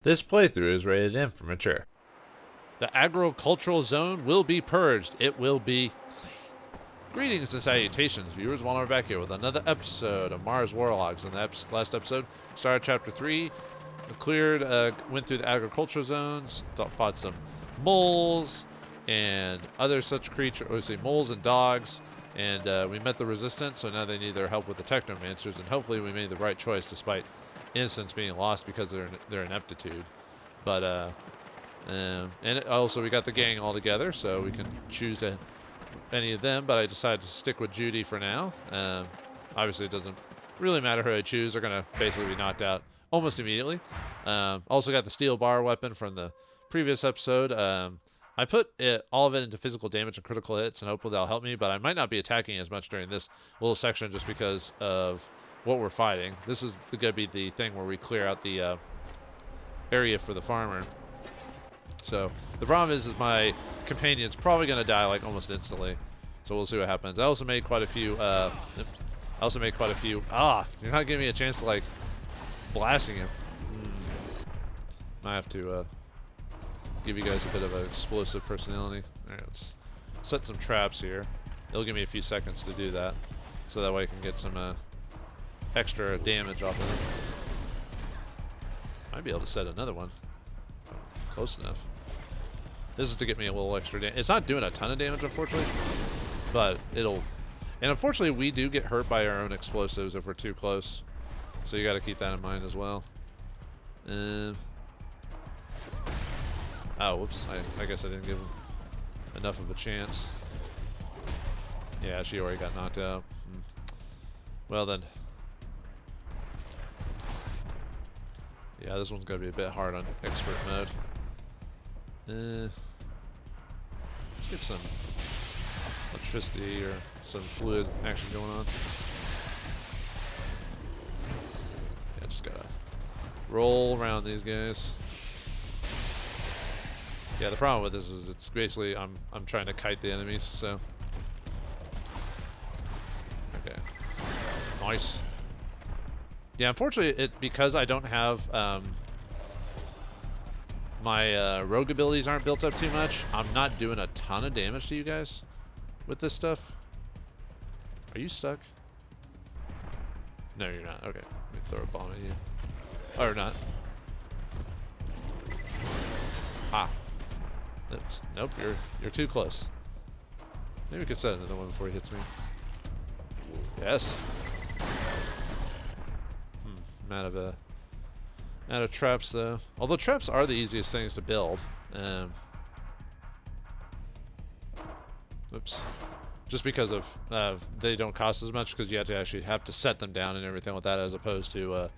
This playthrough is rated M for mature. The agricultural zone will be purged. It will be clean. Greetings and salutations, viewers. Vauldemare back here with another episode of Mars Warlogs. In the last episode, started Chapter 3, cleared, went through the agricultural zones, fought some moles and other such creatures, or say moles and dogs, and we met the resistance, so now they need their help with the technomancers, and hopefully we made the right choice despite innocents being lost because of their ineptitude. But and also we got the gang all together, so we can choose to any of them, but I decided to stick with Judy for now. Obviously it doesn't really matter who I choose. They're going to basically be knocked out almost immediately. Also got the steel bar weapon from the previous episode. I put all of it into physical damage and critical hits, and hopefully that'll help me, but I might not be attacking as much during this little section just because of what we're fighting. This is going to be the thing where we clear out the area for the farmer. So the problem is my companion's probably going to die like almost instantly. So we'll see what happens. I also made quite a few. You're not giving me a chance to like blasting him. I have to give you guys a bit of an explosive personality. All right, let's set some traps here. It'll give me a few seconds to do that, so that way I can get some extra damage off of him. Might be able to set another one. Close enough. This is to get me a little extra damage. It's not doing a ton of damage, unfortunately, but it'll... And unfortunately, we do get hurt by our own explosives if we're too close. So you got to keep that in mind as well. Oh, whoops. I guess I didn't give him enough of a chance. Yeah, she already got knocked out. Well then. Yeah, this one's going to be a bit hard on expert mode. Let's get some electricity or some fluid action going on. Yeah, just gotta roll around these guys. Yeah, the problem with this is it's basically I'm trying to kite the enemies, so. Okay. Nice. Yeah, unfortunately, because I don't have my rogue abilities aren't built up too much, I'm not doing a ton of damage to you guys with this stuff. Are you stuck? No, you're not. Okay, let me throw a bomb at you. Or not. Ah. Oops. Nope, you're too close. Maybe we could set another one before he hits me. Yes. I'm out of traps though. Although traps are the easiest things to build. Oops. Just because of they don't cost as much because you have to actually have to set them down and everything like that, as opposed to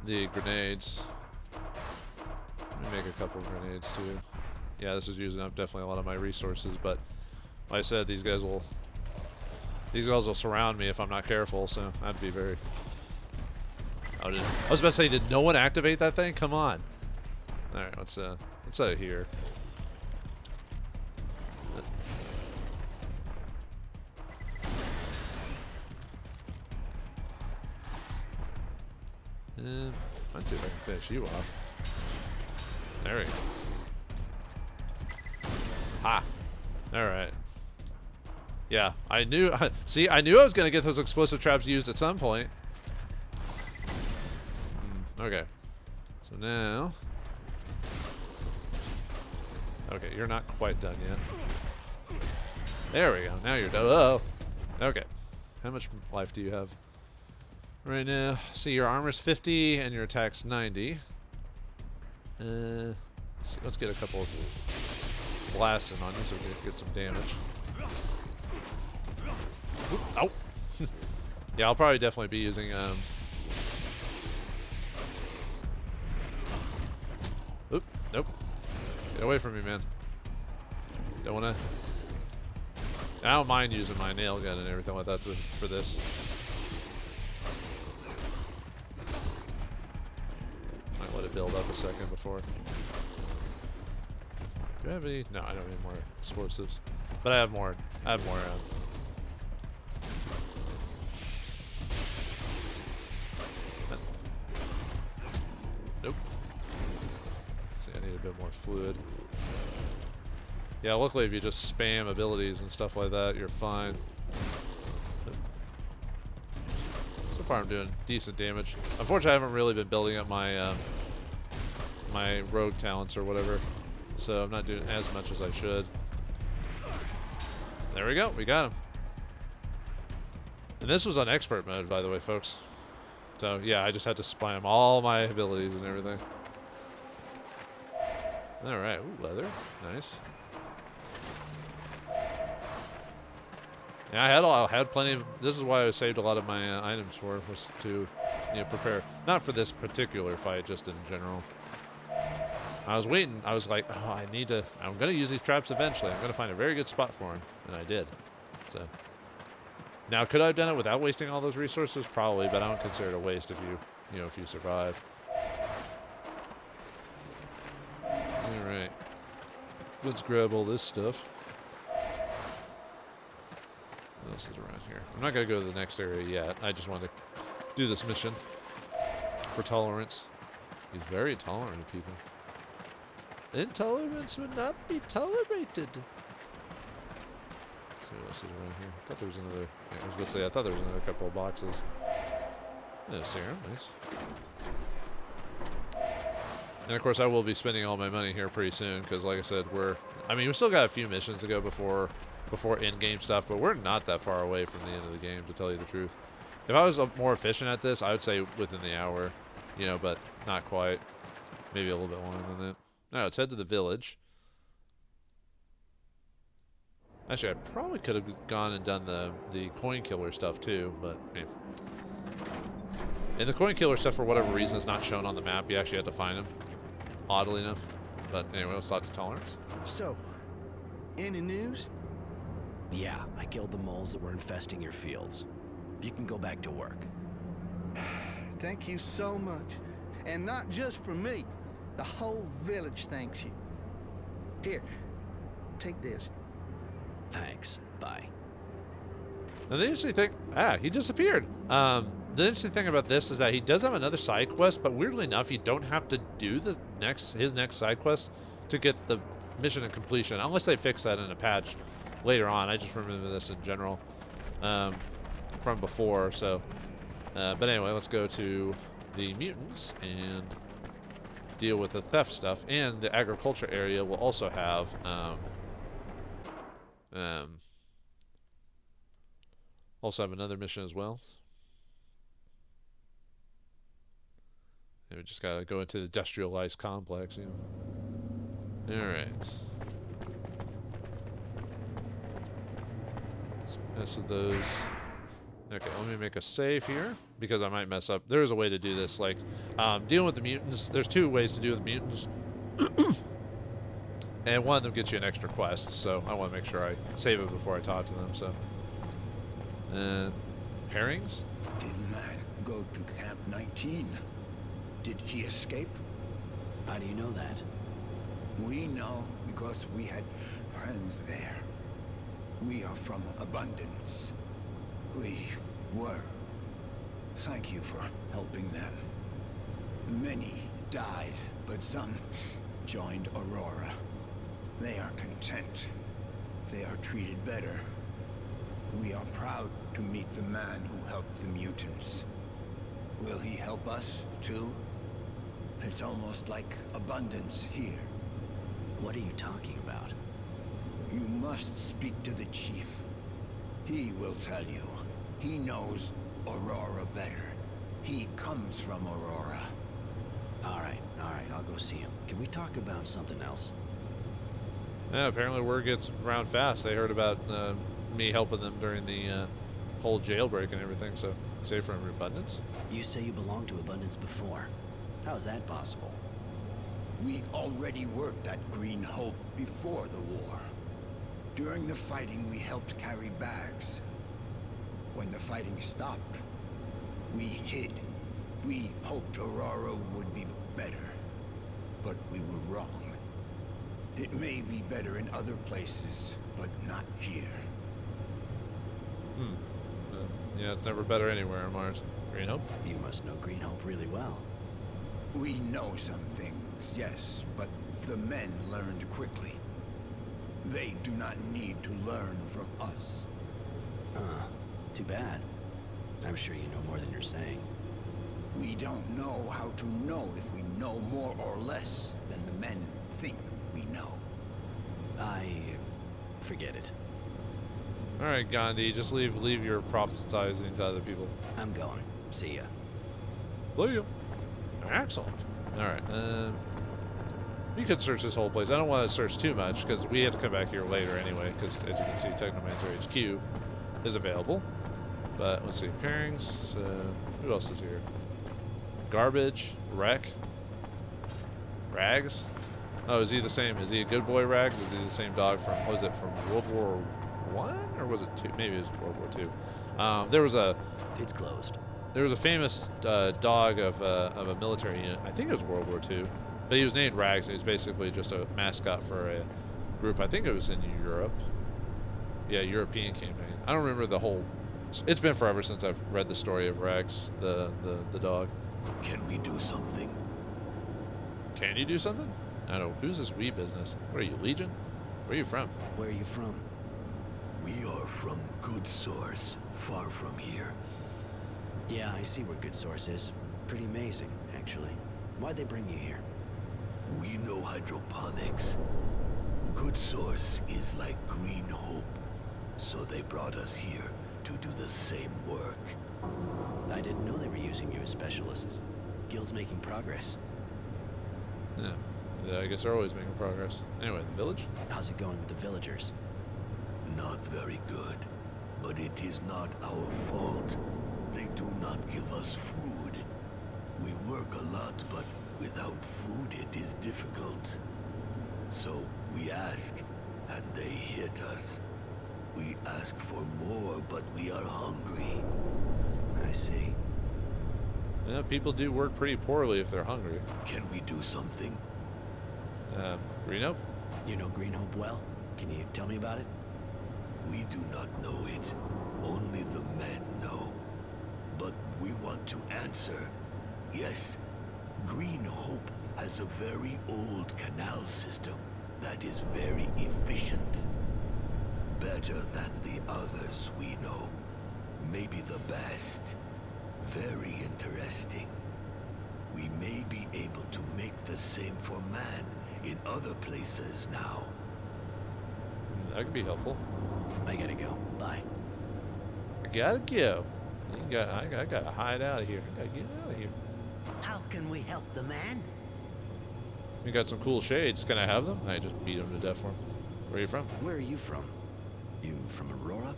the grenades. Let me make a couple of grenades too. Yeah, this is using up definitely a lot of my resources, but like I said, these guys will surround me if I'm not careful, so I'd be very... I was about to say, did no one activate that thing? Come on. Alright, let's set it here. Let's see if I can finish you off. There we go. Ah. Alright. Yeah, I knew... See, I knew I was going to get those explosive traps used at some point. Okay. So now... Okay, you're not quite done yet. There we go. Now you're done. Oh. Okay. How much life do you have right now? See, your armor's 50 and your attack's 90. Let's see, let's get a couple of blasts in on you so we can get some damage. Oop, oh. Yeah, I'll probably definitely be using Oop, nope. Get away from me, man. Don't wanna... I don't mind using my nail gun and everything like that for this. Might let it build up a second before. Do I have any? No, I don't have any more explosives. But I have more. a bit more fluid. Yeah, luckily if you just spam abilities and stuff like that, you're fine. So far I'm doing decent damage. Unfortunately, I haven't really been building up my my rogue talents or whatever, so I'm not doing as much as I should. There we go, we got him. And this was on expert mode, by the way, folks. So yeah, I just had to spam all my abilities and everything. All right, ooh, leather, nice. Yeah, I had plenty of. This is why I saved a lot of my items for, was to, prepare. Not for this particular fight, just in general. I was waiting. I was like, oh, I'm gonna use these traps eventually. I'm gonna find a very good spot for them, and I did. So now, could I have done it without wasting all those resources? Probably, but I don't consider it a waste if if you survive. All right, let's grab all this stuff. What else is around here? I'm not gonna go to the next area yet. I just want to do this mission for tolerance. He's very tolerant of people. Intolerance would not be tolerated. Let's see what else is around here. I thought there was another. Yeah, I was gonna say I thought there was another couple of boxes. Oh, serum, nice. And of course, I will be spending all my money here pretty soon because, like I said, we still got a few missions to go before in-game stuff, but we're not that far away from the end of the game, to tell you the truth. If I was more efficient at this, I would say within the hour, but not quite. Maybe a little bit longer than that. Now, let's head to the village. Actually, I probably could have gone and done the coin killer stuff too, but yeah. And the coin killer stuff, for whatever reason, is not shown on the map. You actually have to find them, oddly enough. But anyway, let's talk to tolerance. So, any news? Yeah, I killed the moles that were infesting your fields. You can go back to work. Thank you so much. And not just for me. The whole village thanks you. Here, take this. Thanks. Bye. Now, the interesting thing... he disappeared. The interesting thing about this is that he does have another side quest, but weirdly enough, you don't have to do his next side quest to get the mission and completion, unless they fix that in a patch later on. I just remember this in general from before. So, but anyway, let's go to the mutants and deal with the theft stuff. And the agriculture area will also have another mission as well. And we just gotta go into the industrialized complex. All right. Let's mess with those. Okay, let me make a save here because I might mess up. There's a way to do this, like dealing with the mutants. There's two ways to deal with mutants, and one of them gets you an extra quest. So I want to make sure I save it before I talk to them. So, herrings. Did man go to Camp 19? Did he escape? How do you know that? We know because we had friends there. We are from Abundance. We were. Thank you for helping them. Many died, but some joined Aurora. They are content. They are treated better. We are proud to meet the man who helped the mutants. Will he help us, too? It's almost like Abundance here. What are you talking about? You must speak to the chief. He will tell you. He knows Aurora better. He comes from Aurora. All right, I'll go see him. Can we talk about something else? Yeah, apparently word gets around fast. They heard about me helping them during the whole jailbreak and everything, so save from Abundance. You say you belonged to Abundance before. How is that possible? We already worked at Green Hope before the war. During the fighting, we helped carry bags. When the fighting stopped, we hid. We hoped Aurora would be better, but we were wrong. It may be better in other places, but not here. Yeah, it's never better anywhere on Mars. Green Hope? You must know Green Hope really well. We know some things, yes, but the men learned quickly. They do not need to learn from us. Huh. Too bad. I'm sure you know more than you're saying. We don't know how to know if we know more or less than the men think we know. Forget it. All right, Gandhi, just leave your prophesying to other people. I'm going. See ya. See you. Excellent. All right. You can search this whole place. I don't want to search too much because we have to come back here later anyway. Because as you can see, Technomancer HQ is available. But let's see, pairings. So who else is here? Garbage, Wreck, Rags. Oh, is he the same? Is he a good boy, Rags? Is he the same dog from? Was it from World War One or was it two? Maybe it was World War Two. There was a. It's closed. There was a famous dog of a military unit. I think it was World War II. But he was named Rags, and he was basically just a mascot for a group. I think it was in Europe. Yeah, European campaign. I don't remember the whole... It's been forever since I've read the story of Rags, the dog. Can we do something? Can you do something? I don't know. Who's this we business? What are you, Legion? Where are you from? Where are you from? We are from Good Source, far from here. Yeah, I see where Good Source is. Pretty amazing, actually. Why'd they bring you here? We know hydroponics. Good Source is like Green Hope, so they brought us here to do the same work. I didn't know they were using you as specialists. Guild's making progress. Yeah, I guess they're always making progress. Anyway, the village? How's it going with the villagers? Not very good, but it is not our fault. They do not give us food. We work a lot, but without food it is difficult. So we ask, and they hit us. We ask for more, but we are hungry. I see. Yeah, people do work pretty poorly if they're hungry. Can we do something? Green Hope? You know Green Hope well? Can you tell me about it? We do not know it. Only the men know. But we want to answer. Yes, Green Hope has a very old canal system that is very efficient. Better than the others we know. Maybe the best. Very interesting. We may be able to make the same for man in other places now. That could be helpful. I gotta go. Bye. I gotta go. I gotta hide out of here. I gotta get out of here. How can we help the man? We got some cool shades. Can I have them? I just beat them to death for them. Where are you from? Where are you from? You from Aurora?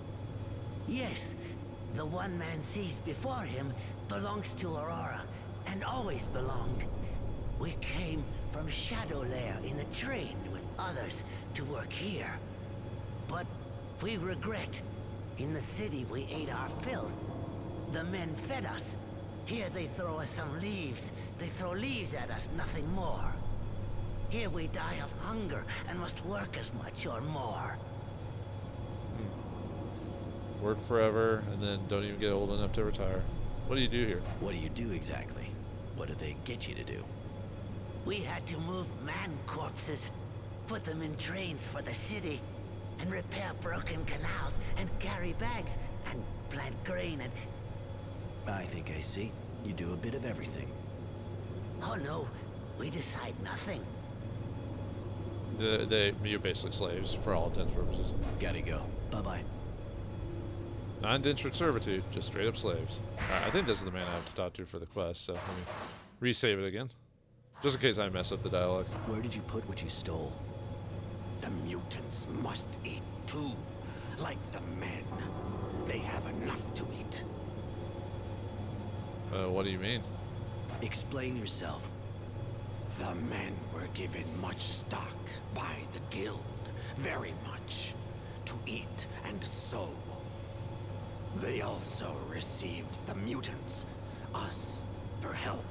Yes, the one man sees before him belongs to Aurora, and always belonged. We came from Shadowlair in a train with others to work here. But we regret. In the city we ate our fill. The men fed us. Here they throw us some leaves. They throw leaves at us, nothing more. Here we die of hunger and must work as much or more. Work forever and then don't even get old enough to retire. What do you do here? What do you do exactly? What did they get you to do? We had to move man corpses, put them in trains for the city, and repair broken canals, and carry bags, and plant grain, and... I think I see. You do a bit of everything. Oh no, we decide nothing. You're basically slaves for all intents and purposes. Gotta go. Bye-bye. Non-indentured servitude, just straight up slaves. Alright, I think this is the man I have to talk to for the quest, so let me resave it again. Just in case I mess up the dialogue. Where did you put what you stole? The mutants must eat too, like the men. They have enough to eat. What do you mean? Explain yourself. The men were given much stock by the guild, very much, to eat and sow. They also received the mutants, us, for help,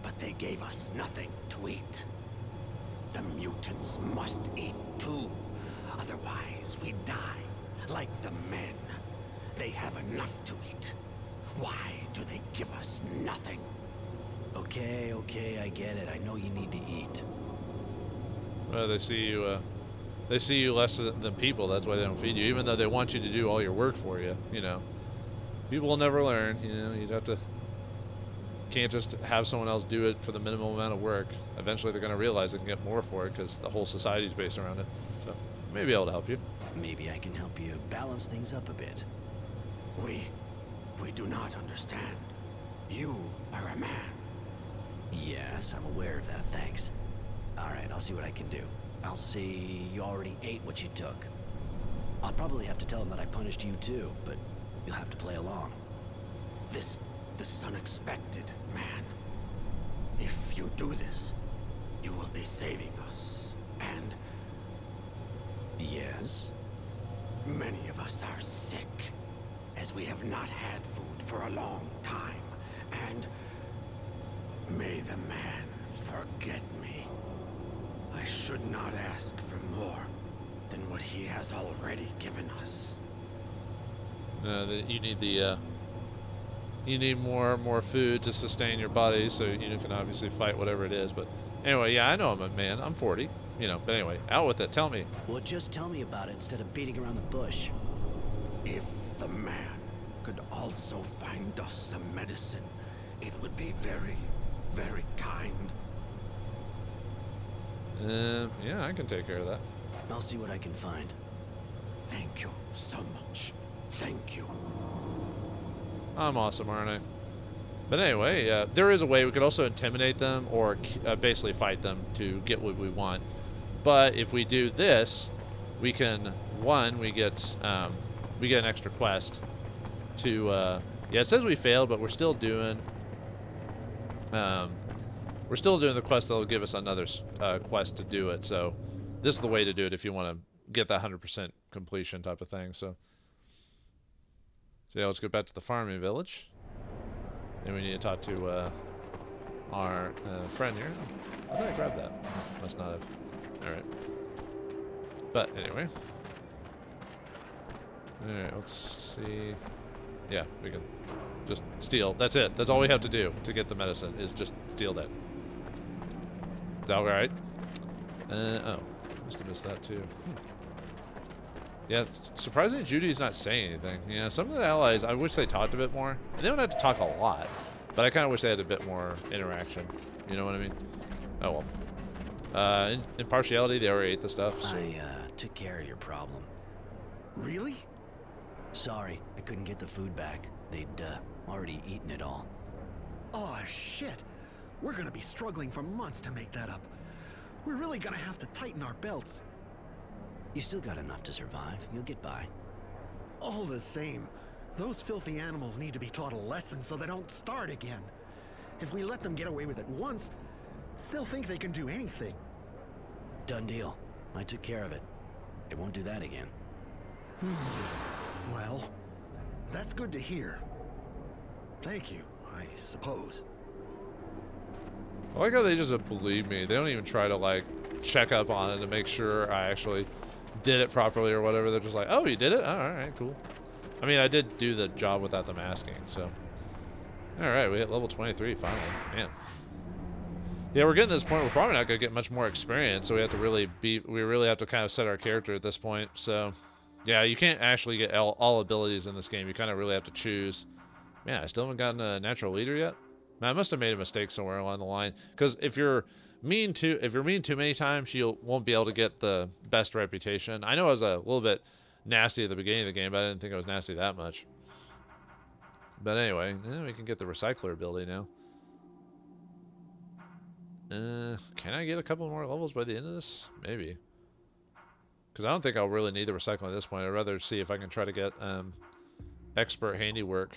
but they gave us nothing to eat. The mutants must eat too, otherwise we die, like the men. They have enough to eat. Why do they give us nothing? Okay. Okay, okay, I get it. I know you need to eat. Well, they see you less than people. That's why they don't feed you, even though they want you to do all your work for you. You know, people will never learn. You know, you'd have to. Can't just have someone else do it for the minimum amount of work. Eventually, they're going to realize they can get more for it because the whole society's based around it. So, I may be able to help you. Maybe I can help you balance things up a bit. We do not understand. You are a man. Yes, I'm aware of that, thanks. Alright, I'll see what I can do. I'll see you already ate what you took. I'll probably have to tell them that I punished you too, but you'll have to play along. This is unexpected, man. If you do this, you will be saving us. And Yes? many of us are sick, as we have not had food for a long time. And may the man forget me. I should not ask for more than what he has already given us. You need more food to sustain your body, so you can obviously fight whatever it is. But anyway, yeah, I know I'm a man. I'm 40, you know. But anyway, out with it. Tell me. Well, just tell me about it instead of beating around the bush. If the man could also find us some medicine, it would be very, very kind. Yeah, I can take care of that. I'll see what I can find. Thank you so much. Thank you. I'm awesome, aren't I? But anyway, there is a way we could also intimidate them or basically fight them to get what we want. But if we do this, we can we get an extra quest to yeah, it says we failed, but we're still doing the quest that'll give us another quest to do it. So this is the way to do it if you want to get that 100% completion type of thing. So yeah, let's go back to the farming village. And we need to talk to our friend here. I thought I grabbed that. Must not have. Alright. But anyway. Alright, let's see. Yeah, we can just steal. That's it. That's all we have to do to get the medicine, is just steal that. Is that alright? Oh. Must have missed that too. Yeah, it's surprising Judy's not saying anything. Yeah, some of the allies, I wish they talked a bit more. And they don't have to talk a lot, but I kind of wish they had a bit more interaction. You know what I mean? Oh well. In partiality, they already ate the stuff. So. I took care of your problem. Really? Sorry, I couldn't get the food back. They'd already eaten it all. Oh, shit. We're gonna be struggling for months to make that up. We're really gonna have to tighten our belts. You still got enough to survive. You'll get by. All the same, those filthy animals need to be taught a lesson so they don't start again. If we let them get away with it once, they'll think they can do anything. Done deal. I took care of it. They won't do that again. Well, that's good to hear. Thank you, I suppose. I like how they just believe me. They don't even try to, like, check up on it to make sure I actually did it properly or whatever. They're just like, oh, you did it? Oh, alright, cool. I mean, I did do the job without them asking, so. Alright, we hit level 23 finally. Man. Yeah, we're getting to this point. We're probably not going to get much more experience, so we have to really have to kind of set our character at this point. So, yeah, you can't actually get all abilities in this game. You kind of really have to choose. Man, I still haven't gotten a natural leader yet. Man, I must have made a mistake somewhere along the line. Because if you're mean too many times, you won't be able to get the best reputation. I know I was a little bit nasty at the beginning of the game, but I didn't think I was nasty that much. But anyway, we can get the recycler ability now. Can I get a couple more levels by the end of this? Maybe. Because I don't think I'll really need the recycling at this point. I'd rather see if I can try to get expert handiwork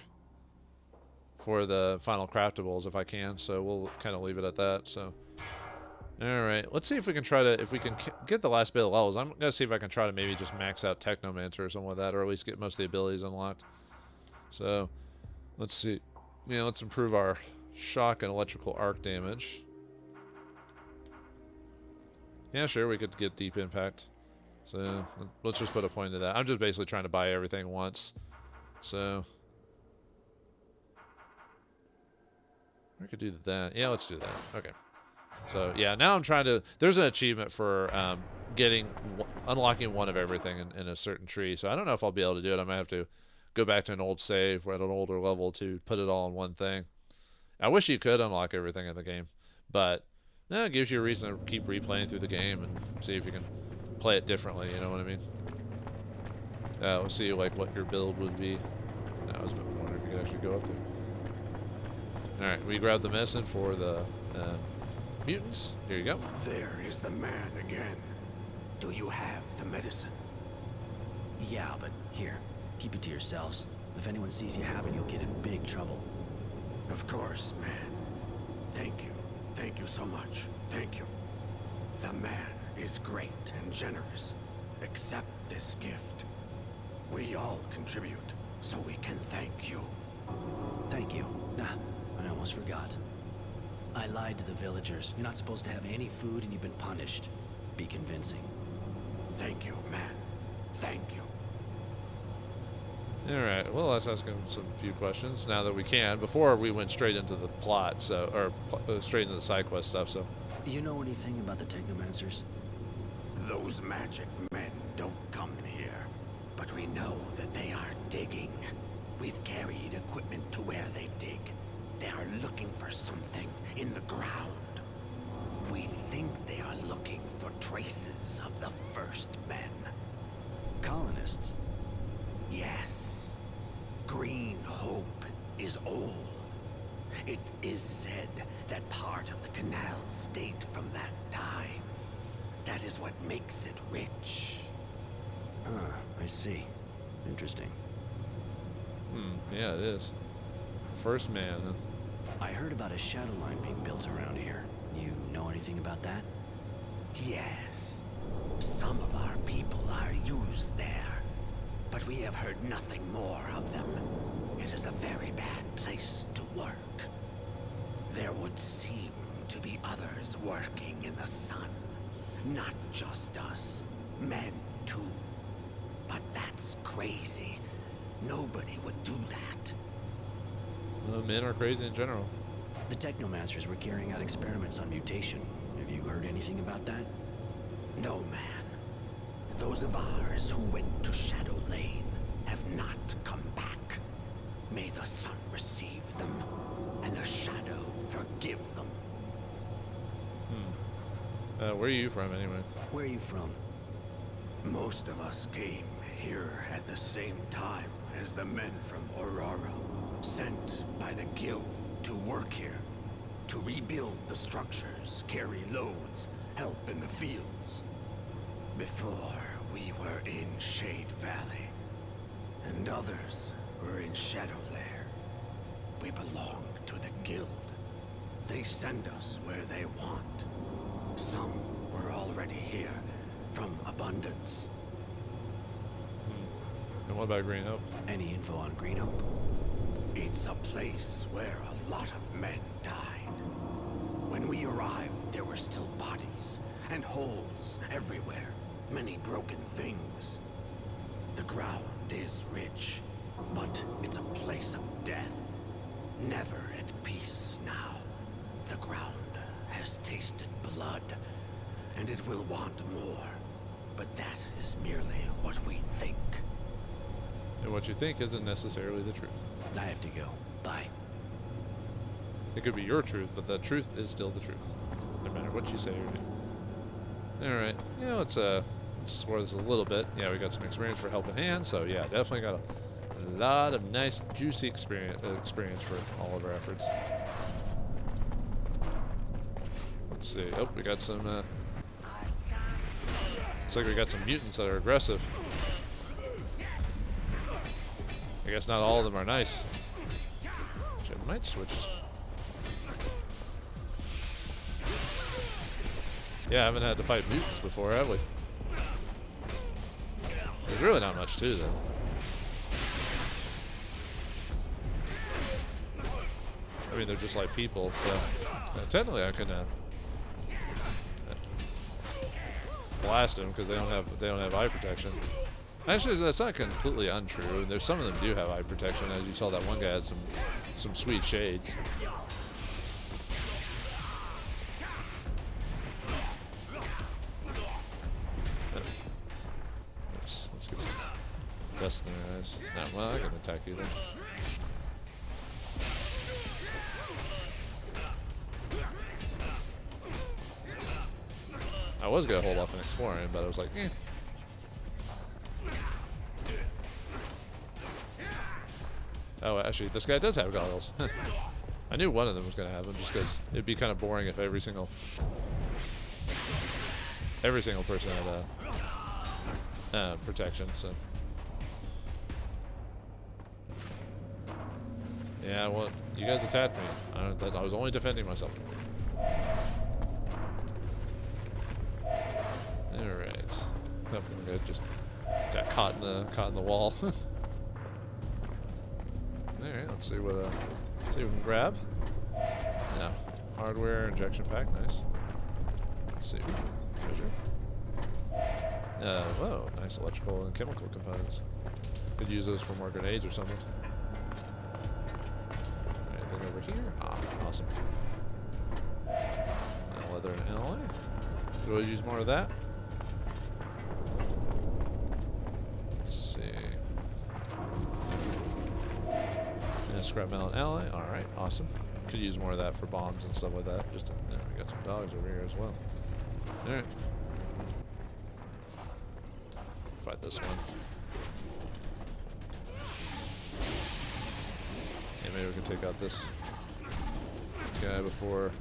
for the final craftables if I can. So we'll kind of leave it at that. So, all right, let's see if we can get the last bit of levels. I'm gonna see if I can try to maybe just max out Technomancer or something like that, or at least get most of the abilities unlocked. So, let's see. Yeah, let's improve our shock and electrical arc damage. Yeah, sure, we could get deep impact. So let's just put a point to that. I'm just basically trying to buy everything once. So. I could do that. Yeah, let's do that. Okay. So yeah, now I'm trying to. There's an achievement for unlocking one of everything in a certain tree. So I don't know if I'll be able to do it. I might have to go back to an old save at an older level to put it all in one thing. I wish you could unlock everything in the game, but it gives you a reason to keep replaying through the game and see if you can play it differently. You know what I mean? We'll see like what your build would be. I was wondering if you could actually go up there. All right, we grab the medicine for the mutants. Here you go. There is the man again. Do you have the medicine? Yeah, but here, keep it to yourselves. If anyone sees you have it, you'll get in big trouble. Of course, man. Thank you. Thank you so much. Thank you. The man is great and generous. Accept this gift. We all contribute, so we can thank you. Thank you. Ah, I almost forgot. I lied to the villagers. You're not supposed to have any food and you've been punished. Be convincing. Thank you, man. Thank you. Alright, well, let's ask him some few questions now that we can. Before, we went straight into the plot, straight into the side quest stuff, so. Do you know anything about the Technomancers? Those magic men don't come here, but we know that they are digging. We've carried equipment to where they dig. They are looking for something in the ground. We think they are looking for traces of the first men. Colonists? Yes. Green Hope is old. It is said that part of the canals date from that time. That is what makes it rich. Huh, I see. Interesting. Yeah, it is. First man, huh? I heard about a shadow line being built around here. You know anything about that? Yes. Some of our people are used there, but we have heard nothing more of them. It is a very bad place to work. There would seem to be others working in the sun. Not just us. Men, too. But that's crazy. Nobody would do that. Men are crazy in general. The Technomancers were carrying out experiments on mutation. Have you heard anything about that? No, man. Those of ours who went to Shadow Lane have not come back. May the sun receive them, and the shadow forgive them. Where are you from, anyway? Where are you from? Most of us came here at the same time as the men from Aurora, sent by the guild to work here, to rebuild the structures, carry loads, help in the fields. Before, we were in Shade Valley, and others were in Shadow Lair. We belong to the guild. They send us where they want. Some were already here, from Abundance. And what about Green Hope? Any info on Green Hope? It's a place where a lot of men died. When we arrived, there were still bodies, and holes everywhere. Many broken things. The ground is rich, but it's a place of death. Never at peace now. The ground has tasted blood, and it will want more. But that is merely what we think. And what you think isn't necessarily the truth. I have to go. Bye. It could be your truth, but the truth is still the truth, no matter what you say or do. All right, yeah, let's explore this a little bit. Yeah, we got some experience for Helping Hand, so yeah, definitely got a lot of nice, juicy experience for all of our efforts. Let's see. Oh, we got some. Looks like we got some mutants that are aggressive. I guess not all of them are nice. Which I might switch. Yeah, I haven't had to fight mutants before, have we? There's really not much to them. I mean, they're just like people. But technically, I can blast them because they don't have eye protection. Actually, that's not completely untrue. There's some of them do have eye protection, as you saw that one guy had some sweet shades. Dust in their eyes. No, well, I can attack you then. I was gonna hold off and explore him, but I was like, eh. Oh, actually, this guy does have goggles. I knew one of them was gonna have them, just because it'd be kind of boring if every single person had protection. So yeah, well, you guys attacked me. I was only defending myself. All right, nothing good. Just got caught in the wall. All right, let's see what we can grab. No, hardware injection pack, nice. Let's see, treasure. Whoa, nice electrical and chemical components. Could use those for more grenades or something. Anything over here? Ah, awesome. Leather and alloy. Could always use more of that. Let's see. And scrap metal and alloy. All right, awesome. Could use more of that for bombs and stuff like that. We got some dogs over here as well. All right. Fight this one. Yeah, maybe we can take out this guy before.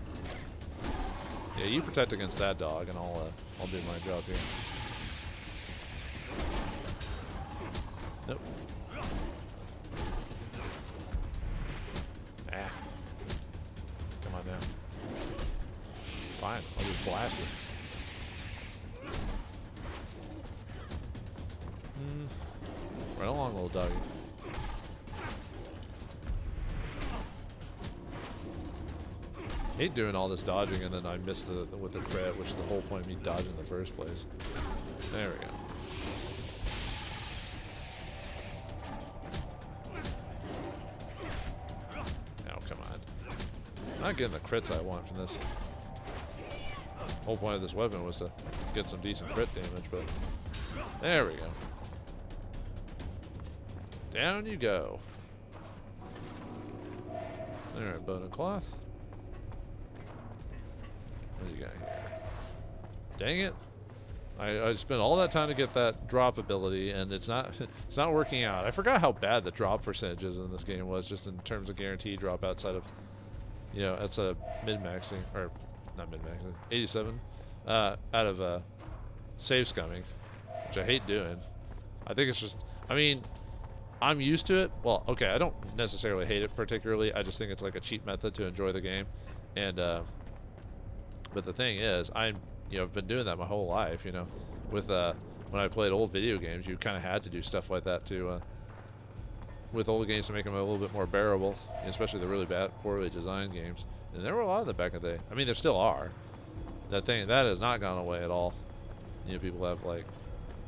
Yeah, you protect against that dog, and I'll do my job here. Nope. Ah. Come on now. Fine, I'll just blast you. Right along, little doggy. Hate doing all this dodging and then I miss with the crit, which is the whole point of me dodging in the first place. There we go. Oh, come on. I'm not getting the crits I want from this. The whole point of this weapon was to get some decent crit damage, but there we go. Down you go. Alright, bone and cloth. What do you got here? Dang it. I spent all that time to get that drop ability and it's not working out. I forgot how bad the drop percentages in this game was, just in terms of guaranteed drop outside of outside of min-maxing, or not min-maxing, 87 out of save scumming, which I hate doing. I think it's just, I mean, I'm used to it. Well, okay, I don't necessarily hate it particularly. I just think it's like a cheap method to enjoy the game. And but the thing is, I've been doing that my whole life. With when I played old video games, you kind of had to do stuff like that to with old games to make them a little bit more bearable, especially the really bad, poorly designed games. And there were a lot of them back in the day. I mean, there still are. That has not gone away at all. People have like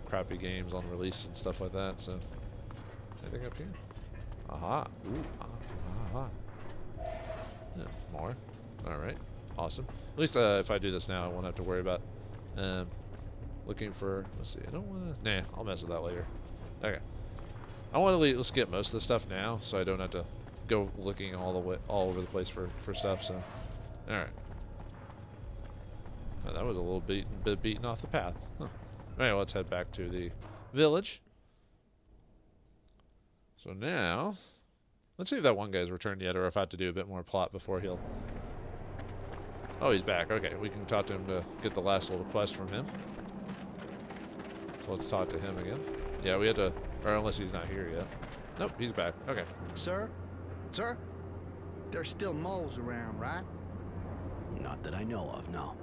crappy games on release and stuff like that. So. Anything up here? Aha. Ooh. Aha. Yeah, more. Alright. Awesome. At least if I do this now, I won't have to worry about looking for... Let's see. I don't want to... Nah, I'll mess with that later. Okay. I want to let's get most of the stuff now, so I don't have to go looking all over the place for stuff, so... Alright. Oh, that was a little bit beaten off the path. Huh. Alright, let's head back to the village. So now, let's see if that one guy's returned yet, or if I have to do a bit more plot before he'll... Oh, he's back. Okay, we can talk to him to get the last little quest from him. So let's talk to him again. Yeah, we had to... Or unless he's not here yet. Nope, he's back. Okay. Sir? Sir? There's still moles around, right? Not that I know of, no.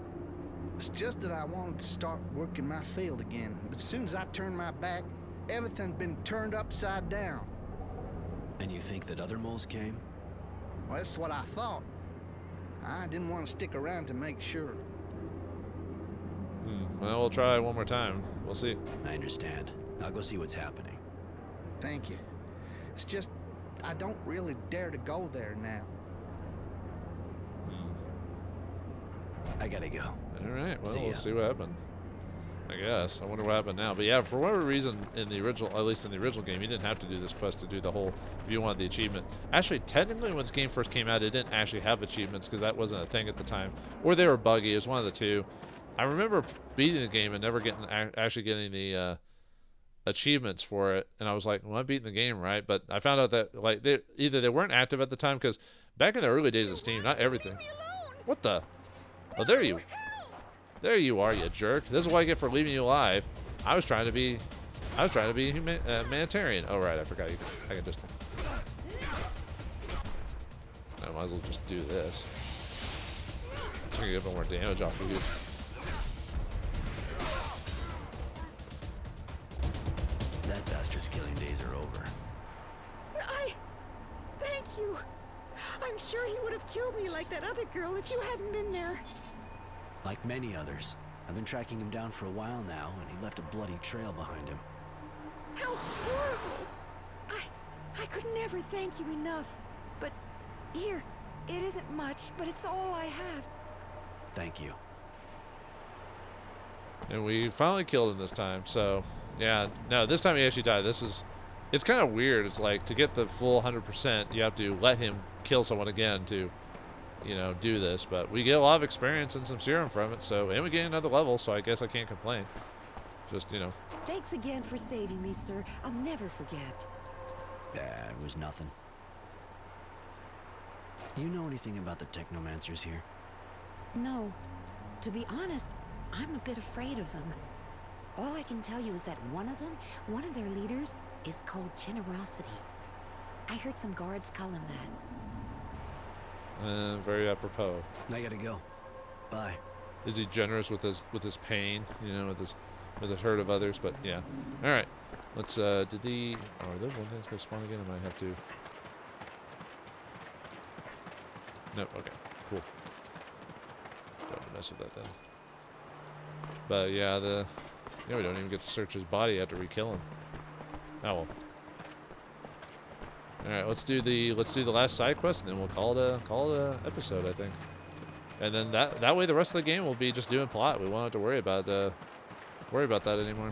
It's just that I wanted to start working my field again. But as soon as I turned my back, everything's been turned upside down. And you think that other moles came? Well, that's what I thought. I didn't want to stick around to make sure. Well, we'll try one more time. We'll see. I understand. I'll go see what's happening. Thank you. It's just, I don't really dare to go there now. I gotta go. Alright, well, See we'll ya. see what happens. I guess. I wonder what happened now. But yeah, for whatever reason, in the original, at least in the original game, you didn't have to do this quest to do the whole, if you wanted the achievement. Actually, technically, when this game first came out, it didn't actually have achievements because that wasn't a thing at the time. Or they were buggy. It was one of the two. I remember beating the game and never actually getting the achievements for it. And I was like, well, I'm beating the game, right? But I found out that like either they weren't active at the time because back in the early days of Steam, not everything. What the? Oh, there you are, you jerk. This is what I get for leaving you alive. I was trying to be humanitarian. Oh, right, I forgot I can just... I might as well just do this. I'm gonna get a bit more damage off of you. That bastard's killing days are over. Thank you. I'm sure he would have killed me like that other girl if you hadn't been there. Like many others, I've been tracking him down for a while now, and he left a bloody trail behind him. How horrible! I could never thank you enough. But here, it isn't much, but it's all I have. Thank you. And we finally killed him this time, so yeah, no, this time he actually died. It's kind of weird. It's like to get the full 100%, you have to let him kill someone again to, you know, do this. But we get a lot of experience and some serum from it, so, and we get another level, so I guess I can't complain. Just, you know. Thanks again for saving me, sir. I'll never forget. It was nothing. You know anything about the Technomancers here? No. To be honest, I'm a bit afraid of them. All I can tell you is that one of their leaders, is called Generosity. I heard some guards call him that. Very apropos. I gotta go. Bye. Is he generous with his pain? You know, with his hurt of others? But yeah. All right. Let's. Are those one thing's gonna spawn again? I might have to. No. Okay. Cool. Don't mess with that then. But yeah, we don't even get to search his body after we kill him. Oh well. All right, let's do the last side quest, and then we'll call it a episode, I think. And then that way, the rest of the game will be just doing plot. We won't have to worry about that anymore.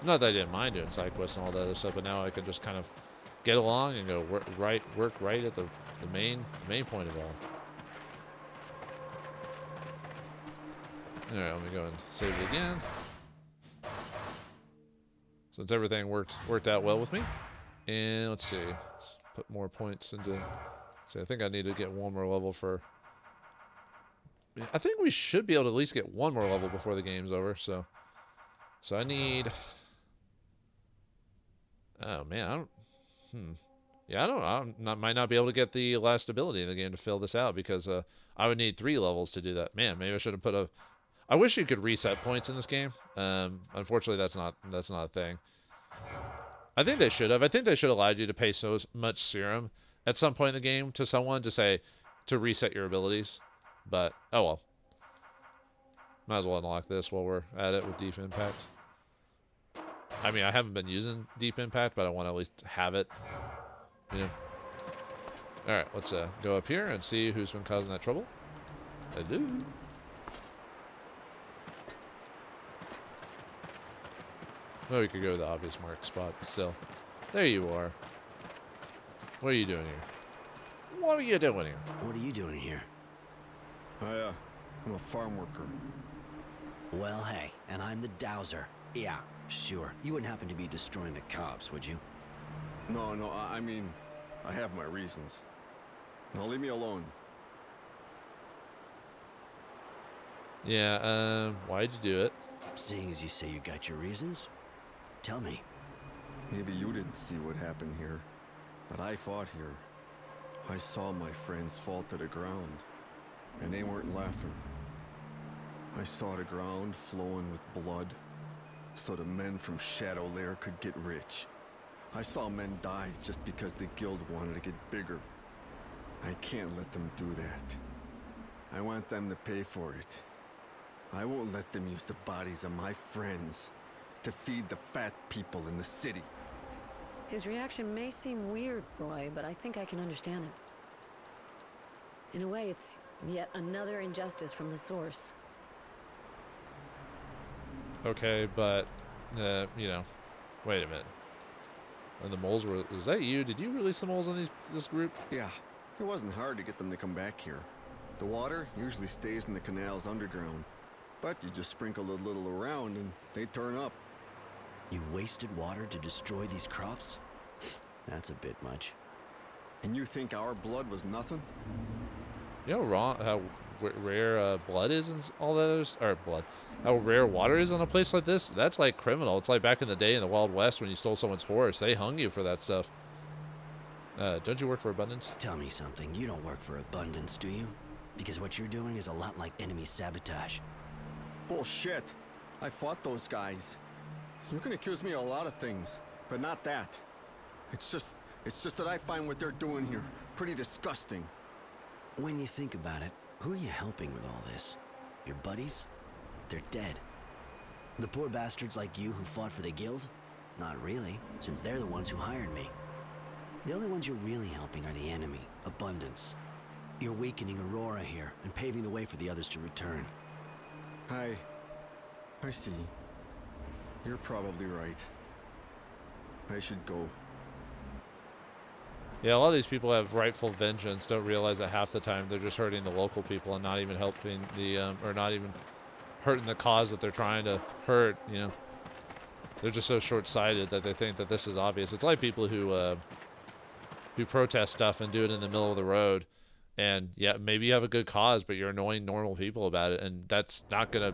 Not that I didn't mind doing side quests and all that other stuff, but now I can just kind of get along and go work right at the main point of it all. All right, let me go and save it again. Since everything worked out well with me. And let's see. Let's put more points into... See, I think I need to get one more level for... I think we should be able to at least get one more level before the game's over, so I need... Oh, man, I might not be able to get the last ability in the game to fill this out because I would need 3 levels to do that. Man, maybe I should have put a... I wish you could reset points in this game. Unfortunately, that's not a thing. I think they should have. I think they should have allowed you to pay so much serum at some point in the game to someone to reset your abilities. But oh well. Might as well unlock this while we're at it with Deep Impact. I mean, I haven't been using Deep Impact, but I want to at least have it. You know. All right, let's go up here and see who's been causing that trouble. Hello. Well, we could go to the obvious mark spot, but still. There you are. What are you doing here? What are you doing here? What are you doing here? I'm a farm worker. Well, hey, and I'm the dowser. Yeah, sure. You wouldn't happen to be destroying the cops, would you? No, I mean, I have my reasons. Now leave me alone. Yeah, why'd you do it? Seeing as you say you got your reasons, tell me. Maybe you didn't see what happened here, but I fought here. I saw my friends fall to the ground, and they weren't laughing. I saw the ground flowing with blood, so the men from Shadow Lair could get rich. I saw men die just because the guild wanted to get bigger. I can't let them do that. I want them to pay for it. I won't let them use the bodies of my friends to feed the fat people in the city. His reaction may seem weird, Roy, but I think I can understand it. In a way, it's yet another injustice from the source. okay, but, you know, wait a minute. And the moles were, was that you? Did you release the moles on this group? Yeah, it wasn't hard to get them to come back here. The water usually stays in the canals underground, but you just sprinkle a little around and they turn up. You wasted water to destroy these crops? That's a bit much. And you think our blood was nothing? You know how rare blood is and all that, or blood, how rare water is on a place like this? That's like criminal. It's like back in the day in the Wild West when you stole someone's horse. They hung you for that stuff. Don't you work for Abundance? Tell me something. You don't work for Abundance, do you? Because what you're doing is a lot like enemy sabotage. Bullshit. I fought those guys. You can accuse me of a lot of things, but not that. It's just that I find what they're doing here pretty disgusting. When you think about it, who are you helping with all this? Your buddies? They're dead. The poor bastards like you who fought for the guild? Not really, since they're the ones who hired me. The only ones you're really helping are the enemy, Abundance. You're weakening Aurora here and paving the way for the others to return. I see. You're probably right. I should go. Yeah, a lot of these people have rightful vengeance, don't realize that half the time they're just hurting the local people and not even helping the, or not even hurting the cause that they're trying to hurt, you know. They're just so short-sighted that they think that this is obvious. It's like people who protest stuff and do it in the middle of the road. And yeah, maybe you have a good cause, but you're annoying normal people about it, and that's not gonna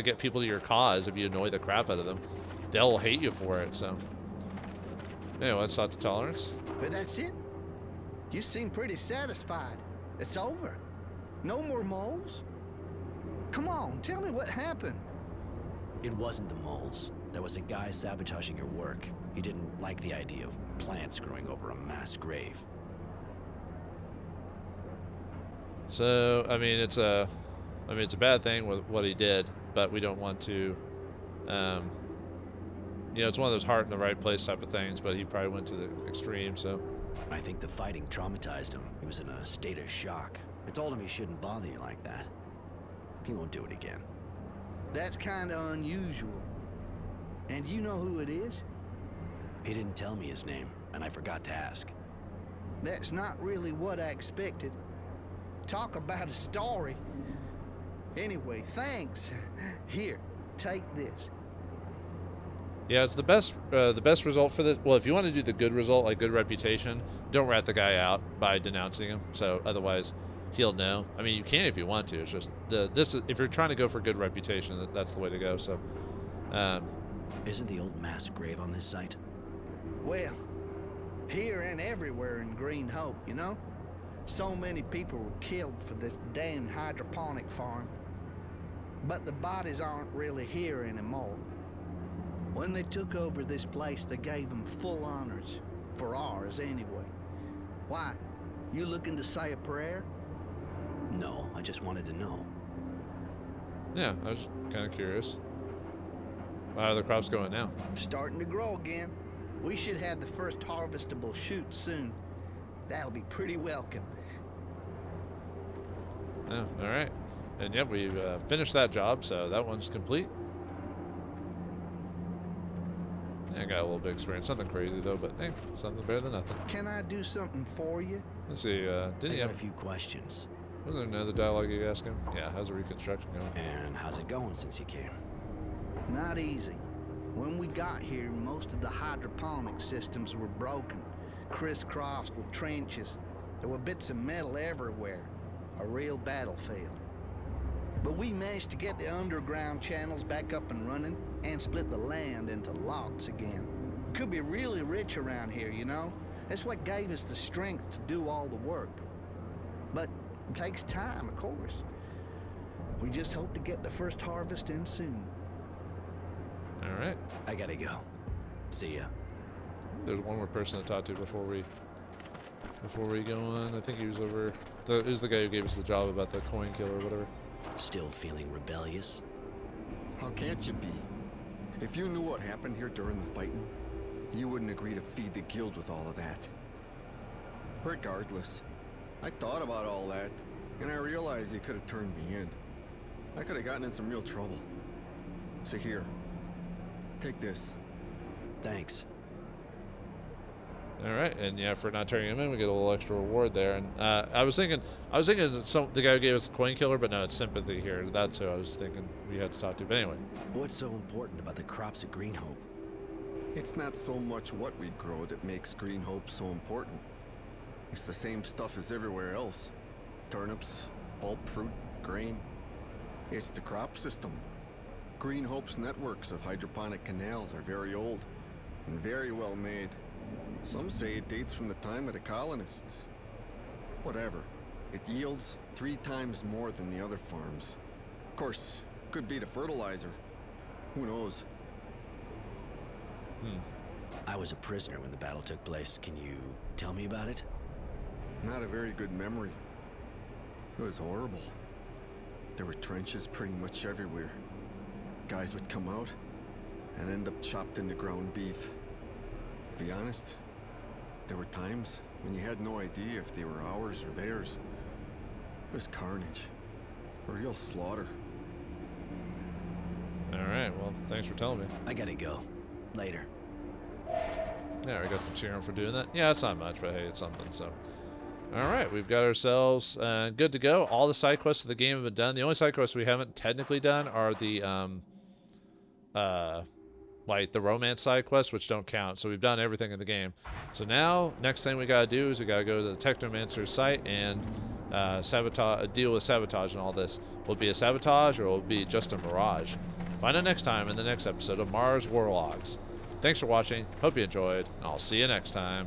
get people to your cause if you annoy the crap out of them. They'll hate you for it, so. Anyway, let's talk to Tolerance. But that's it? You seem pretty satisfied. It's over. No more moles? Come on, tell me what happened. It wasn't the moles. There was a guy sabotaging your work. He didn't like the idea of plants growing over a mass grave. So, I mean, it's a bad thing with what he did, but we don't want to, you know, it's one of those heart in the right place type of things, but he probably went to the extreme, so. I think the fighting traumatized him. He was in a state of shock. I told him he shouldn't bother you like that. He won't do it again. That's kinda unusual. And you know who it is? He didn't tell me his name, and I forgot to ask. That's not really what I expected. Talk about a story. Anyway, thanks. Here, take this. Yeah, it's the best result for this. Well, if you want to do the good result, like good reputation, don't rat the guy out by denouncing him. So otherwise, he'll know. I mean, you can if you want to. It's just if you're trying to go for good reputation, that's the way to go. So, isn't the old mass grave on this site? Well, here and everywhere in Green Hope, you know? So many people were killed for this damn hydroponic farm. But the bodies aren't really here anymore. When they took over this place, they gave them full honors. For ours, anyway. Why? You looking to say a prayer? No, I just wanted to know. Yeah, I was kind of curious. How are the crops going now? Starting to grow again. We should have the first harvestable shoot soon. That'll be pretty welcome. Oh, all right. And yep, we've finished that job, so that one's complete. I got a little bit of experience. Nothing crazy, though, but hey, something better than nothing. Can I do something for you? Let's see, didn't I you got have a few questions. Was there another dialogue you asked him? Yeah, how's the reconstruction going? And how's it going since you came? Not easy. When we got here, most of the hydroponic systems were broken, crisscrossed with trenches. There were bits of metal everywhere. A real battlefield. But we managed to get the underground channels back up and running and split the land into lots again. Could be really rich around here, you know? That's what gave us the strength to do all the work. But it takes time, of course. We just hope to get the first harvest in soon. All right. I gotta go. See ya. There's one more person to talk to before we go on. I think he was over. It was the guy who gave us the job about the coin killer or whatever. Still feeling rebellious? How can't you be? If you knew what happened here during the fighting, you wouldn't agree to feed the guild with all of that. Regardless, I thought about all that, and I realized you could have turned me in. I could have gotten in some real trouble. So here, take this. Thanks. All right, and yeah, for not turning him in, we get a little extra reward there. And I was thinking the guy who gave us the coin killer, but no, it's sympathy here. That's who I was thinking we had to talk to. But anyway, What's so important about the crops at Green Hope? It's not so much what we grow that makes Green Hope so important. It's the same stuff as everywhere else. Turnips, pulp, fruit, grain. It's the crop system. Green Hope's networks of hydroponic canals are very old and very well made. Some say it dates from the time of the colonists. Whatever. It yields 3 times more than the other farms. Of course, could be the fertilizer. Who knows? I was a prisoner when the battle took place. Can you tell me about it? Not a very good memory. It was horrible. There were trenches pretty much everywhere. Guys would come out and end up chopped into ground beef. To be honest, there were times when you had no idea if they were ours or theirs. It was carnage. A real slaughter. all right. Well, thanks for telling me. I gotta go. Later. Yeah, I got some cheering for doing that. Yeah, it's not much, but hey, it's something. So, all right, we've got ourselves good to go. All the side quests of the game have been done. The only side quests we haven't technically done are the like the romance side quests, which don't count. So we've done everything in the game. So now, next thing we gotta do is we gotta go to the Technomancer site and deal with sabotage and all this. Will it be a sabotage or will it be just a mirage? Find out next time in the next episode of Mars Warlogs. Thanks for watching. Hope you enjoyed, and I'll see you next time.